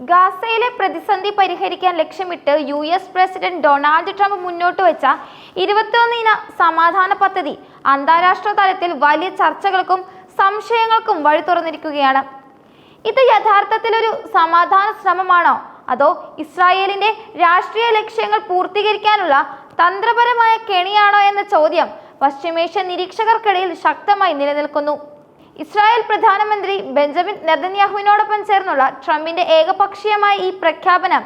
ഗാസയിലെ പ്രതിസന്ധി പരിഹരിക്കാൻ ലക്ഷ്യമിട്ട് US പ്രസിഡന്റ് ഡൊണാൾഡ് ട്രംപ് മുന്നോട്ട് വെച്ച 21 ഇന സമാധാന പദ്ധതി അന്താരാഷ്ട്ര തലത്തിൽ വലിയ ചർച്ചകൾക്കും സംശയങ്ങൾക്കും വഴി തുറന്നിരിക്കുകയാണ്. ഇത് യഥാർത്ഥത്തിൽ ഒരു സമാധാന ശ്രമമാണോ അതോ ഇസ്രായേലിന്റെ രാഷ്ട്രീയ ലക്ഷ്യങ്ങൾ പൂർത്തീകരിക്കാനുള്ള തന്ത്രപരമായ കെണിയാണോ എന്ന ചോദ്യം പശ്ചിമേഷ്യൻ നിരീക്ഷകർക്കിടയിൽ ശക്തമായി നിലനിൽക്കുന്നു. ഇസ്രായേൽ പ്രധാനമന്ത്രി ബെഞ്ചമിൻ നെതന്യാഹുവിനോടൊപ്പം ചേർന്നുള്ള ട്രംപിന്റെ ഏകപക്ഷീയമായ ഈ പ്രഖ്യാപനം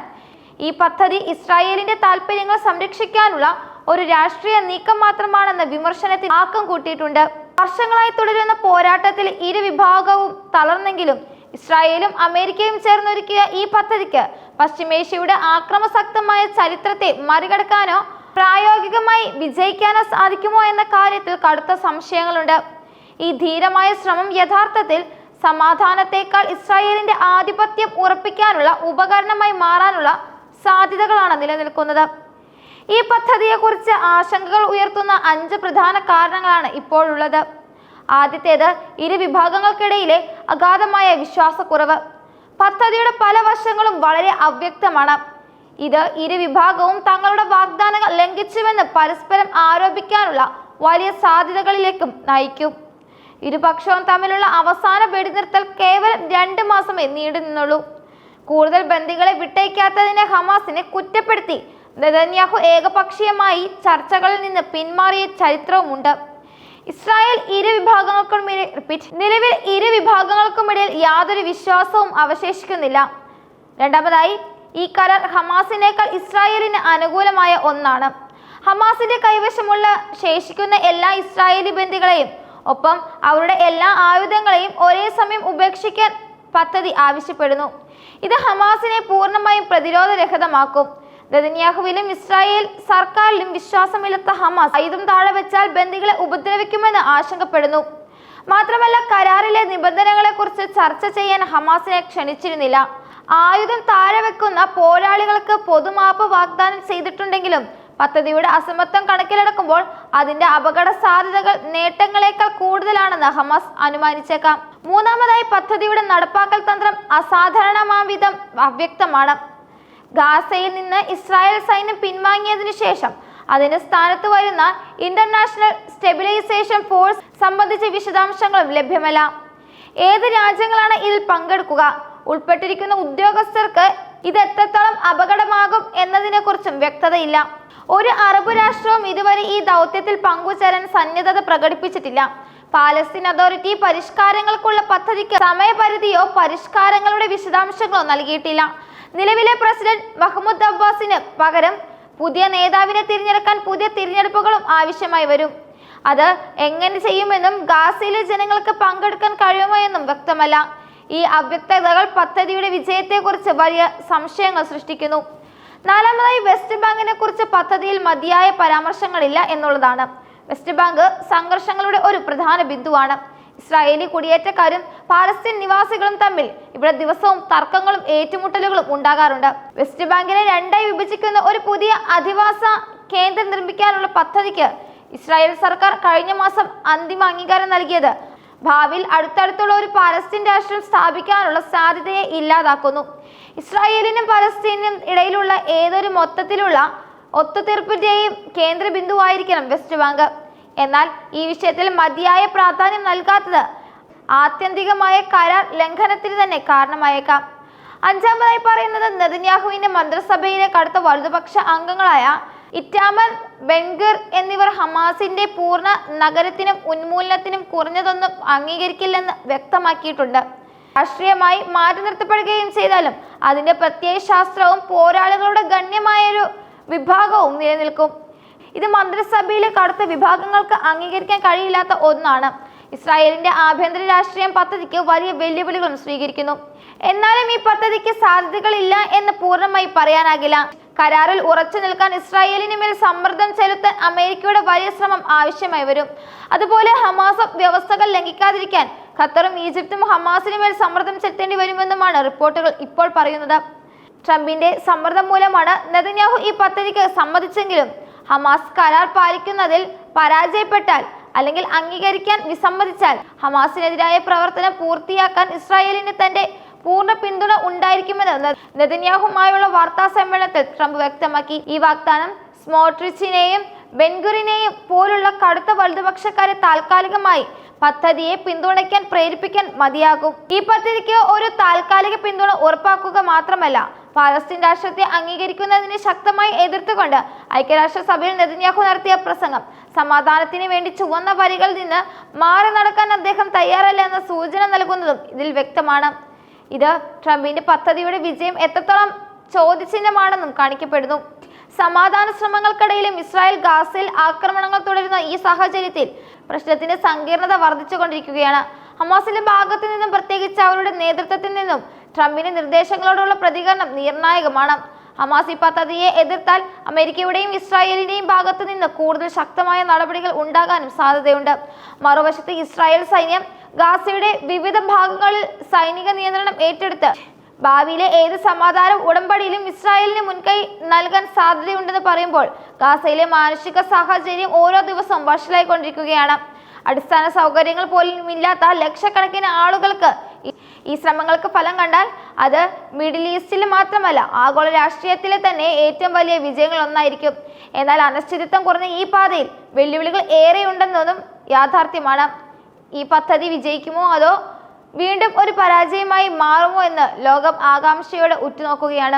ഈ പദ്ധതി ഇസ്രായേലിന്റെ താൽപര്യങ്ങൾ സംരക്ഷിക്കാനുള്ള ഒരു രാഷ്ട്രീയ നീക്കം മാത്രമാണെന്ന വിമർശനത്തിന് ആക്കം കൂട്ടിയിട്ടുണ്ട്. വർഷങ്ങളായി തുടരുന്ന പോരാട്ടത്തിൽ ഇരു വിഭാഗവും തളർന്നെങ്കിലും ഇസ്രായേലും അമേരിക്കയും ചേർന്നൊരുക്കിയ ഈ പദ്ധതിക്ക് പശ്ചിമേഷ്യയുടെ ആക്രമസക്തമായ ചരിത്രത്തെ മറികടക്കാനോ പ്രായോഗികമായി വിജയിക്കാനോ സാധിക്കുമോ എന്ന കാര്യത്തിൽ കടുത്ത സംശയങ്ങളുണ്ട്. ഈ ധീരമായ ശ്രമം യഥാർത്ഥത്തിൽ സമാധാനത്തെക്കാൾ ഇസ്രായേലിന്റെ ആധിപത്യം ഉറപ്പിക്കാനുള്ള ഉപകരണമായി മാറാനുള്ള സാധ്യതകളാണ് നിലനിൽക്കുന്നത്. ഈ പദ്ധതിയെക്കുറിച്ച് ആശങ്കകൾ ഉയർത്തുന്ന 5 പ്രധാന കാരണങ്ങളാണ് ഇപ്പോഴുള്ളത്. ആദ്യത്തേത് ഇരു വിഭാഗങ്ങൾക്കിടയിലെ അഗാധമായ വിശ്വാസക്കുറവ്. പദ്ധതിയുടെ പല വശങ്ങളും വളരെ അവ്യക്തമാണ്. ഇത് ഇരു വിഭാഗവും തങ്ങളുടെ വാഗ്ദാനങ്ങൾ ലംഘിച്ചുവെന്ന് പരസ്പരം ആരോപിക്കാനുള്ള വലിയ സാധ്യതകളിലേക്കും നയിക്കും. ഇരുപക്ഷവും തമ്മിലുള്ള അവസാന വെടിനിർത്തൽ കേവലം 2 മാസമേ നീണ്ടു നിന്നുള്ളൂ. കൂടുതൽ ബന്ദികളെ വിട്ടയക്കാത്തതിനെ ഹമാസിനെ കുറ്റപ്പെടുത്തി നെതന്യാഹു ഏകപക്ഷീയമായി ചർച്ചകളിൽ നിന്ന് പിന്മാറിയ ചരിത്രവുമുണ്ട്. ഇസ്രായേൽ നിലവിൽ ഇരു വിഭാഗങ്ങൾക്കുമിടയിൽ യാതൊരു വിശ്വാസവും അവശേഷിക്കുന്നില്ല. രണ്ടാമതായി, ഈ കരാർ ഹമാസിനേക്കാൾ ഇസ്രായേലിന് അനുകൂലമായ ഒന്നാണ്. ഹമാസിന്റെ കൈവശമുള്ള ശേഷിക്കുന്ന എല്ലാ ഇസ്രായേലി ബന്ദികളെയും ഒപ്പം അവരുടെ എല്ലാ ആയുധങ്ങളെയും ഒരേ സമയം ഉപേക്ഷിക്കാൻ പദ്ധതി ആവശ്യപ്പെടുന്നു. ഇത് ഹമാസിനെ പൂർണ്ണമായും പ്രതിരോധരഹിതമാക്കും. നെതന്യാഹുവിലും ഇസ്രായേൽ സർക്കാരിലും വിശ്വാസമില്ലാത്ത ഹമാസ് ആയുധം താഴെ വെച്ചാൽ ബന്ദികളെ ഉപദ്രവിക്കുമെന്ന് ആശങ്കപ്പെടുന്നു. മാത്രമല്ല, കരാറിലെ നിബന്ധനകളെ കുറിച്ച് ചർച്ച ചെയ്യാൻ ഹമാസിനെ ക്ഷണിച്ചിരുന്നില്ല. ആയുധം താഴെ വെക്കുന്ന പോരാളികൾക്ക് പൊതുമാപ്പ് വാഗ്ദാനം ചെയ്തിട്ടുണ്ടെങ്കിലും പദ്ധതിയുടെ അസമത്വം കണക്കിലെടുക്കുമ്പോൾ അതിന്റെ അപകട സാധ്യതകൾ നേട്ടങ്ങളെക്കാൾ കൂടുതലാണെന്ന് ഹമാസ് അനുമാനിച്ചേക്കാം. മൂന്നാമതായി, പദ്ധതിയുടെ നടപ്പാക്കൽ തന്ത്രം അസാധാരണമാംവിധം അവ്യക്തമാണ്. ഗാസയിൽ നിന്ന് ഇസ്രായേൽ സൈന്യം പിൻവാങ്ങിയതിനു ശേഷം അതിന്റെ സ്ഥാനത്ത് വരുന്ന ഇന്റർനാഷണൽ സ്റ്റെബിലൈസേഷൻ ഫോഴ്സ് സംബന്ധിച്ച വിശദാംശങ്ങളും ലഭ്യമല്ല. ഏത് രാജ്യങ്ങളാണ് ഇതിൽ പങ്കെടുക്കുക, ഉൾപ്പെട്ടിരിക്കുന്ന ഉദ്യോഗസ്ഥർക്ക് ഇത് എത്രത്തോളം അപകടമാകും എന്നതിനെ കുറിച്ചും വ്യക്തതയില്ല. ഒരു അറബ് രാഷ്ട്രവും ഇതുവരെ ഈ ദൗത്യത്തിൽ പങ്കുചേരാൻ സന്നദ്ധത പ്രകടിപ്പിച്ചിട്ടില്ല. പാലസ്തീൻ അതോറിറ്റി പരിഷ്കാരങ്ങൾക്കുള്ള പദ്ധതിക്ക് സമയപരിധിയോ പരിഷ്കാരങ്ങളുടെ വിശദാംശങ്ങളോ നൽകിയിട്ടില്ല. നിലവിലെ പ്രസിഡന്റ് മഹ്മൂദ് അബ്ബാസിന് പകരം പുതിയ നേതാവിനെ തിരഞ്ഞെടുക്കാൻ പുതിയ തിരഞ്ഞെടുപ്പുകളും ആവശ്യമായി വരും. അത് എങ്ങനെ ചെയ്യുമെന്നും ഗാസയിലെ ജനങ്ങൾക്ക് പങ്കെടുക്കാൻ കഴിയുമോ എന്നും വ്യക്തമല്ല. ഈ അവ്യക്തതകൾ പദ്ധതിയുടെ വിജയത്തെക്കുറിച്ച് വലിയ സംശയങ്ങൾ സൃഷ്ടിക്കുന്നു. നാലാമതായി, വെസ്റ്റ് ബാങ്കിനെ കുറിച്ച് പദ്ധതിയിൽ മതിയായ പരാമർശങ്ങളില്ല എന്നുള്ളതാണ്. വെസ്റ്റ് ബാങ്ക് സംഘർഷങ്ങളുടെ ഒരു പ്രധാന ബിന്ദുവാണ്. ഇസ്രായേലി കുടിയേറ്റക്കാരും പാലസ്തീൻ നിവാസികളും തമ്മിൽ ഇവിടെ ദിവസവും തർക്കങ്ങളും ഏറ്റുമുട്ടലുകളും ഉണ്ടാകാറുണ്ട്. വെസ്റ്റ് ബാങ്കിനെ 2ആയി വിഭജിക്കുന്ന ഒരു പുതിയ അധിവാസ കേന്ദ്രം നിർമ്മിക്കാനുള്ള പദ്ധതിക്ക് ഇസ്രായേൽ സർക്കാർ കഴിഞ്ഞ മാസം അന്തിമ അംഗീകാരം നൽകിയത് ഭാവിയിൽ അടുത്തടുത്തുള്ള ഒരു പാലസ്തീൻ രാഷ്ട്രം സ്ഥാപിക്കാനുള്ള സാധ്യതയെ ഇല്ലാതാക്കുന്നു. ഇസ്രായേലിനും പലസ്തീനും ഇടയിലുള്ള ഏതൊരു മൊത്തത്തിലുള്ള ഒത്തുതീർപ്പിന്റെയും കേന്ദ്ര ബിന്ദുവായിരിക്കണം വെസ്റ്റ് ബാങ്ക്. എന്നാൽ ഈ വിഷയത്തിൽ മതിയായ പ്രാധാന്യം നൽകാത്തത് ആത്യന്തികമായ കരാർ ലംഘനത്തിന് തന്നെ കാരണമായേക്കാം. അഞ്ചാമതായി പറയുന്നത്, നെതന്യാഹുവിന്റെ മന്ത്രിസഭയിലെ കടുത്ത വലതുപക്ഷ അംഗങ്ങളായ ഇറ്റാമർ ബെൻഗിർ എന്നിവർ ഹമാസിന്റെ പൂർണ്ണ നഗരത്തിനും ഉന്മൂലനത്തിനും കുറഞ്ഞതൊന്നും അംഗീകരിക്കില്ലെന്ന് വ്യക്തമാക്കിയിട്ടുണ്ട്. രാഷ്ട്രീയമായി മാറ്റി നിർത്തപ്പെടുകയും ചെയ്താലും അതിന്റെ പ്രത്യയശാസ്ത്രവും പോരാളികളുടെ ഗണ്യമായൊരു വിഭാഗവും നിലനിൽക്കും. ഇത് മന്ത്രിസഭയിലെ കടുത്ത വിഭാഗങ്ങൾക്ക് അംഗീകരിക്കാൻ കഴിയില്ലാത്ത ഒന്നാണ്. ഇസ്രായേലിന്റെ ആഭ്യന്തര രാഷ്ട്രീയം പദ്ധതിക്ക് വലിയ വെല്ലുവിളികളും സ്വീകരിക്കുന്നു. എന്നാലും ഈ പദ്ധതിക്ക് സാധ്യതകളില്ല എന്ന് പൂർണ്ണമായി പറയാനാകില്ല. കരാറിൽ ഉറച്ചു നിൽക്കാൻ ഇസ്രായേലിന് മേൽ സമ്മർദ്ദം ചെലുത്താൻ അമേരിക്കയുടെ വലിയ ശ്രമം ആവശ്യമായി വരും. അതുപോലെ ഹമാസ് വ്യവസ്ഥകൾ ലംഘിക്കാതിരിക്കാൻ ഖത്തറും ഈജിപ്തും ഹമാസിന് മേൽ സമ്മർദ്ദം ചെലുത്തേണ്ടി വരുമെന്നുമാണ് റിപ്പോർട്ടുകൾ ഇപ്പോൾ പറയുന്നത്. ട്രംപിന്റെ സമ്മർദ്ദം മൂലമാണ് നെതന്യാഹു ഈ പദ്ധതിക്ക് സമ്മതിച്ചെങ്കിലും ഹമാസ് കരാർ പാലിക്കുന്നതിൽ പരാജയപ്പെട്ടാൽ അല്ലെങ്കിൽ അംഗീകരിക്കാൻ വിസമ്മതിച്ചാൽ ഹമാസിനെതിരായ പ്രവർത്തനം പൂർത്തിയാക്കാൻ ഇസ്രായേലിന് തന്റെ പൂർണ്ണ പിന്തുണ ഉണ്ടായിരിക്കുമെന്ന് നെതന്യാഹുമായുള്ള വാർത്താ സമ്മേളനത്തിൽ ട്രംപ് വ്യക്തമാക്കി. ഈ വാഗ്ദാനം സ്മോട്രിച്ചിനെയും ബെൻഗുറിനെയും പോലുള്ള കടുത്ത വലതുപക്ഷക്കാരെ താൽക്കാലികമായി പദ്ധതിയെ പിന്തുണയ്ക്കാൻ പ്രേരിപ്പിക്കാൻ മതിയാകും. ഈ പദ്ധതിക്ക് ഒരു താൽക്കാലിക പിന്തുണ ഉറപ്പാക്കുക മാത്രമല്ല, പാലസ്തീൻ രാഷ്ട്രത്തെ അംഗീകരിക്കുന്നതിനെ ശക്തമായി എതിർത്തുകൊണ്ട് ഐക്യരാഷ്ട്രസഭയിൽ നെതന്യാഹു നടത്തിയ പ്രസംഗം സമാധാനത്തിന് വേണ്ടി ചുവന്ന വരികളിൽ നിന്ന് മാറി നടക്കാൻ അദ്ദേഹം തയ്യാറല്ല എന്ന സൂചന നൽകുന്നതും ഇതിൽ വ്യക്തമാണ്. ഇത് ട്രംപിന്റെ പദ്ധതിയുടെ വിജയം എത്രത്തോളം ചോദ്യചിഹ്നമാണെന്നും കാണിക്കപ്പെടുന്നു. സമാധാന ശ്രമങ്ങൾക്കിടയിലും ഇസ്രായേൽ ഗാസയിൽ ആക്രമണങ്ങൾ തുടരുന്ന ഈ സാഹചര്യത്തിൽ പ്രശ്നത്തിന്റെ സങ്കീർണത വർദ്ധിച്ചുകൊണ്ടിരിക്കുകയാണ്. ഹമാസിന്റെ ഭാഗത്തു നിന്നും, പ്രത്യേകിച്ച് അവരുടെ നേതൃത്വത്തിൽ നിന്നും ട്രംപിന്റെ നിർദ്ദേശങ്ങളോടുള്ള പ്രതികരണം നിർണായകമാണ്. ഹമാസ് ഈ പദ്ധതിയെ എതിർത്താൽ അമേരിക്കയുടെയും ഇസ്രായേലിന്റെയും ഭാഗത്തു നിന്ന് കൂടുതൽ ശക്തമായ നടപടികൾ ഉണ്ടാകാനും സാധ്യതയുണ്ട്. മറുവശത്ത് ഇസ്രായേൽ സൈന്യം ഗാസയുടെ വിവിധ ഭാഗങ്ങളിൽ സൈനിക നിയന്ത്രണം ഏറ്റെടുത്ത് ഭാവിയിലെ ഏത് സമാധാന ഉടമ്പടിയിലും ഇസ്രായേലിന് മുൻകൈ നൽകാൻ സാധ്യതയുണ്ടെന്ന് പറയുമ്പോൾ ഗാസയിലെ മാനുഷിക സാഹചര്യം ഓരോ ദിവസവും വഷളായിക്കൊണ്ടിരിക്കുകയാണ്. അടിസ്ഥാന സൗകര്യങ്ങൾ പോലും ഇല്ലാത്ത ലക്ഷക്കണക്കിന് ആളുകൾക്ക് ഈ ശ്രമങ്ങൾക്ക് ഫലം കണ്ടാൽ അത് മിഡിൽ ഈസ്റ്റിൽ മാത്രമല്ല, ആഗോള രാഷ്ട്രീയത്തിലെ തന്നെ ഏറ്റവും വലിയ വിജയങ്ങൾ ഒന്നായിരിക്കും. എന്നാൽ അനിശ്ചിതത്വം കുറഞ്ഞ ഈ പാതയിൽ വെല്ലുവിളികൾ ഏറെയുണ്ടെന്നതും യാഥാർത്ഥ്യമാണ്. ഈ പദ്ധതി വിജയിക്കുമോ അതോ വീണ്ടും ഒരു പരാജയമായി മാറുമോ എന്ന് ലോകം ആകാംക്ഷയോടെ ഉറ്റുനോക്കുകയാണ്.